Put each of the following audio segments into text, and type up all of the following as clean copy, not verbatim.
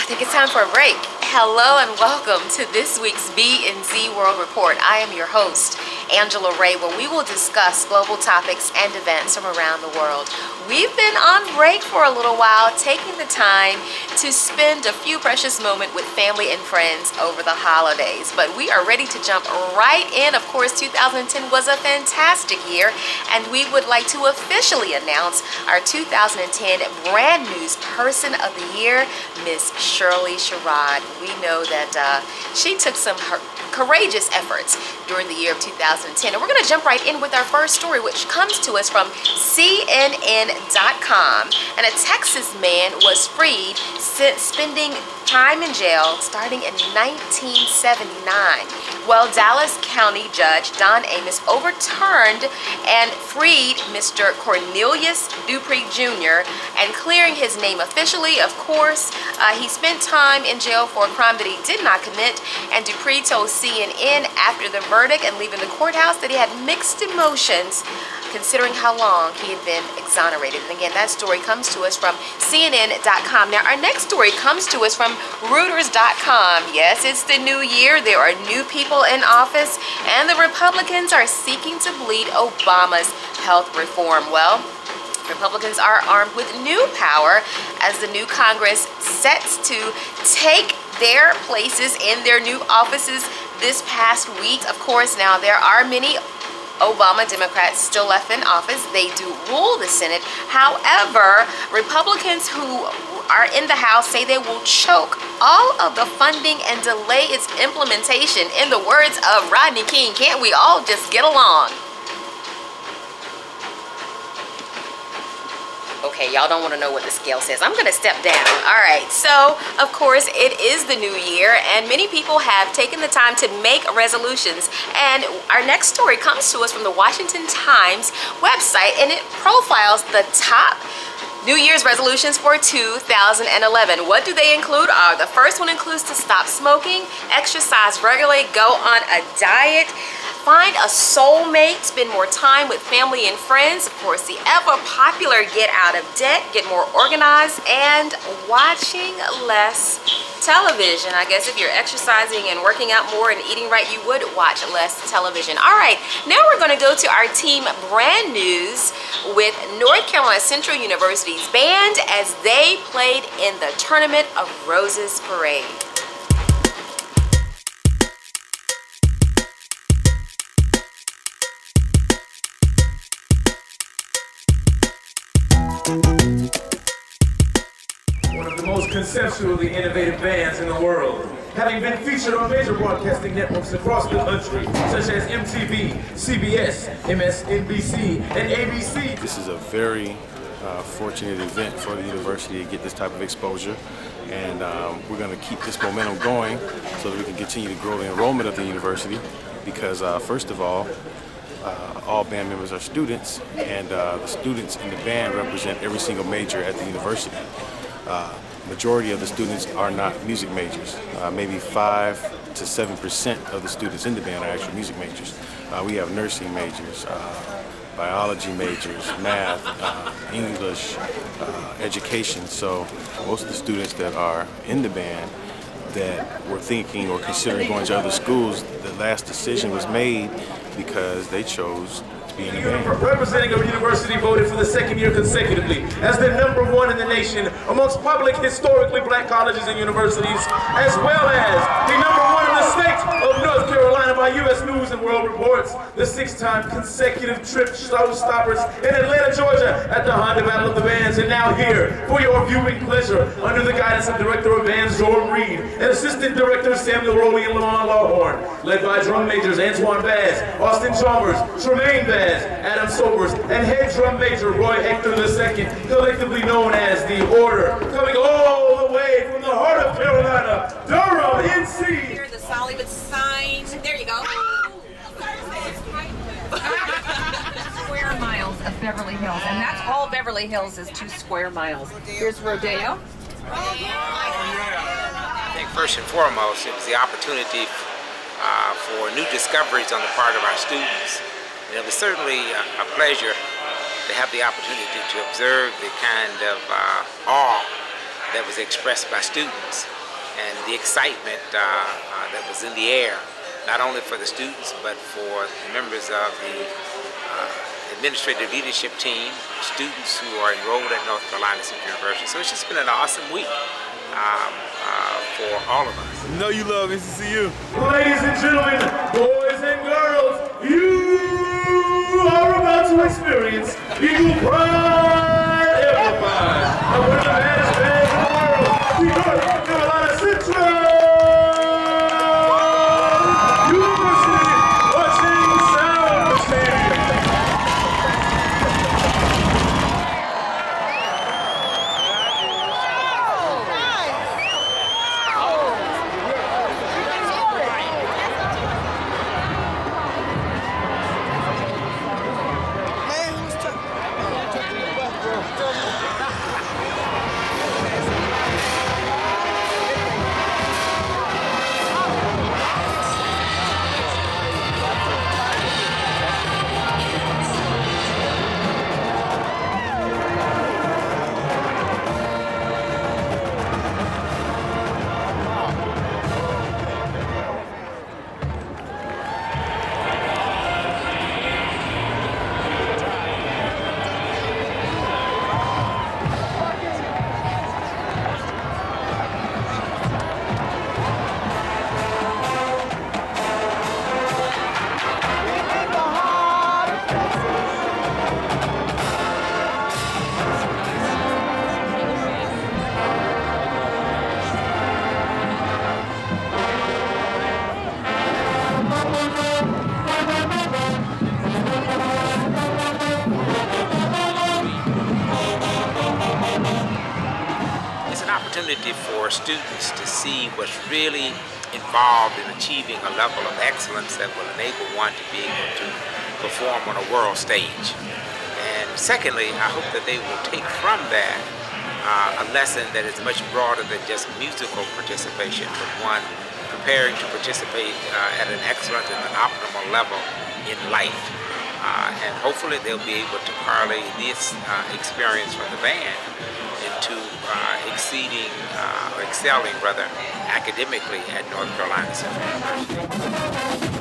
think it's time for a break. Hello and welcome to this week's B&Z World Report. I am your host, Angela Ray, where we will discuss global topics and events from around the world. We've been on break for a little while, taking the time to spend a few precious moments with family and friends over the holidays. But we are ready to jump right in. Of course, 2010 was a fantastic year, and we would like to officially announce our 2010 Brand Newz Person of the Year, Miss Shirley Sherrod. We know that she took some courageous efforts during the year of 2010. And we're going to jump right in with our first story, which comes to us from CNN.com. And a Texas man was freed since spending time in jail starting in 1979. Well, Dallas County Judge Don Amos overturned and freed Mr. Cornelius Dupree Jr. and clearing his name officially. Of course, he spent time in jail for a crime that he did not commit, and Dupree told CNN after the verdict and leaving the courthouse that he had mixed emotions considering how long he had been exonerated. And again, that story comes to us from CNN.com. Now, our next story comes to us from Reuters.com. Yes, it's the new year. There are new people in office, and the Republicans are seeking to bleed Obama's health reform. Well, Republicans are armed with new power as the new Congress sets to take their places in their new offices this past week. Of course, now there are many Obama Democrats still left in office. They do rule the Senate. However, Republicans who are in the House say they will choke all of the funding and delay its implementation. In the words of Rodney King, can't we all just get along? Okay, y'all don't want to know what the scale says. I'm going to step down. All right, so of course it is the new year, and many people have taken the time to make resolutions. And our next story comes to us from the Washington Times website, and it profiles the top New Year's resolutions for 2011. What do they include? The first one includes to stop smoking, exercise regularly, go on a diet, find a soulmate, spend more time with family and friends. Of course, the ever-popular get out of debt, get more organized, and watching less television. I guess if you're exercising and working out more and eating right, you would watch less television. All right, now we're going to go to our team Brand Newz with North Carolina Central University's band as they played in the Tournament of Roses Parade. Conceptually innovative bands in the world, having been featured on major broadcasting networks across the country, such as MTV, CBS, MSNBC, and ABC. This is a very fortunate event for the university to get this type of exposure, and we're going to keep this momentum going so that we can continue to grow the enrollment of the university, because first of all band members are students, and the students in the band represent every single major at the university. Majority of the students are not music majors. Maybe 5 to 7% of the students in the band are actually music majors. We have nursing majors, biology majors, math, English, education. So most of the students that are in the band that were thinking or considering going to other schools, the last decision was made because they chose representing a university voted for the second year consecutively as the #1 in the nation amongst public historically black colleges and universities, as well as the #1 in the state of North Carolina by U.S. News and World Reports, the 6-time consecutive trip showstoppers in Atlanta, Georgia at the Honda Battle of the Bands, and now here for your viewing pleasure under the guidance of Director of Bands Jordan Reed and Assistant Director Samuel Rowley and Lamont Lawhorn, led by drum majors Antoine Bass, Austin Chalmers, Tremaine Bass, Adam Sobers, and head drum major Roy Hector II, collectively known as the Order, coming all the way from the heart of Carolina, Durham, NC. Here, the Solid sign. There you go. Square miles of Beverly Hills, and that's all Beverly Hills is 2 square miles. Here's Rodeo. I think first and foremost, it was the opportunity for new discoveries on the part of our students. And it was certainly a pleasure to have the opportunity to observe the kind of awe that was expressed by students and the excitement that was in the air, not only for the students, but for the members of the administrative leadership team, students who are enrolled at North Carolina State University. So it's just been an awesome week for all of us. You know you love NCCU. Ladies and gentlemen, boys and girls, you are about to experience Eagle Pride Amplified. And one of the baddest bands in the world, the North Carolina Central University Marching Sound Machine. Opportunity for students to see what's really involved in achieving a level of excellence that will enable one to be able to perform on a world stage. And secondly, I hope that they will take from that a lesson that is much broader than just musical participation, but one preparing to participate at an excellent and an optimal level in life. And hopefully they'll be able to parlay this experience from the band into excelling rather, academically at North Carolina State University.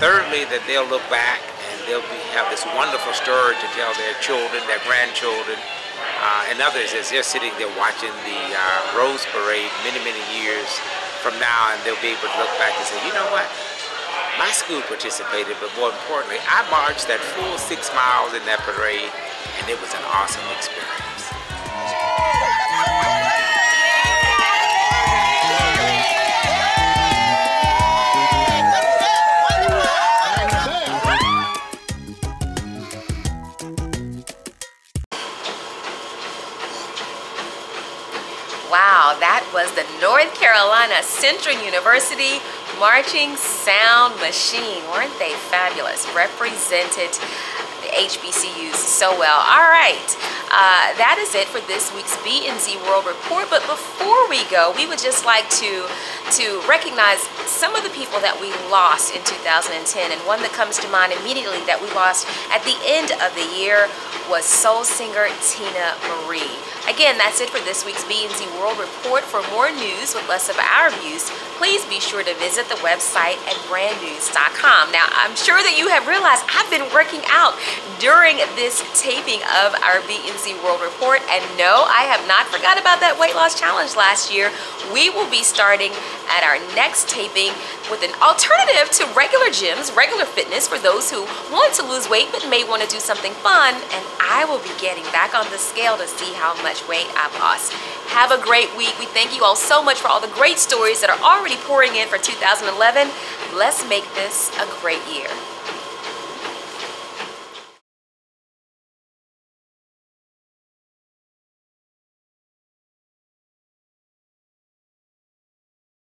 Thirdly, that they'll look back and they'll have this wonderful story to tell their children, their grandchildren, and others as they're sitting there watching the Rose Parade many, many years from now, and they'll be able to look back and say, you know what? My school participated, but more importantly, I marched that full 6 miles in that parade, and it was an awesome experience. Wow, that was the North Carolina Central University Marching Sound Machine. Weren't they fabulous? Represented the HBCUs so well. All right, that is it for this week's B&Z World Report. But before we go, we would just like to recognize some of the people that we lost in 2010. And one that comes to mind immediately that we lost at the end of the year was soul singer Tina Marie. Again, that's it for this week's B&Z World Report. For more news with less of our views, please be sure to visit the website at brandnewz.com. Now, I'm sure that you have realized I've been working out during this taping of our B&Z World Report. And no, I have not forgot about that weight loss challenge last year. We will be starting at our next taping with an alternative to regular gyms, regular fitness for those who want to lose weight but may want to do something fun. And I will be getting back on the scale to see how much weight I've lost. Have a great week. We thank you all so much for all the great stories that are already pouring in for 2011. Let's make this a great year.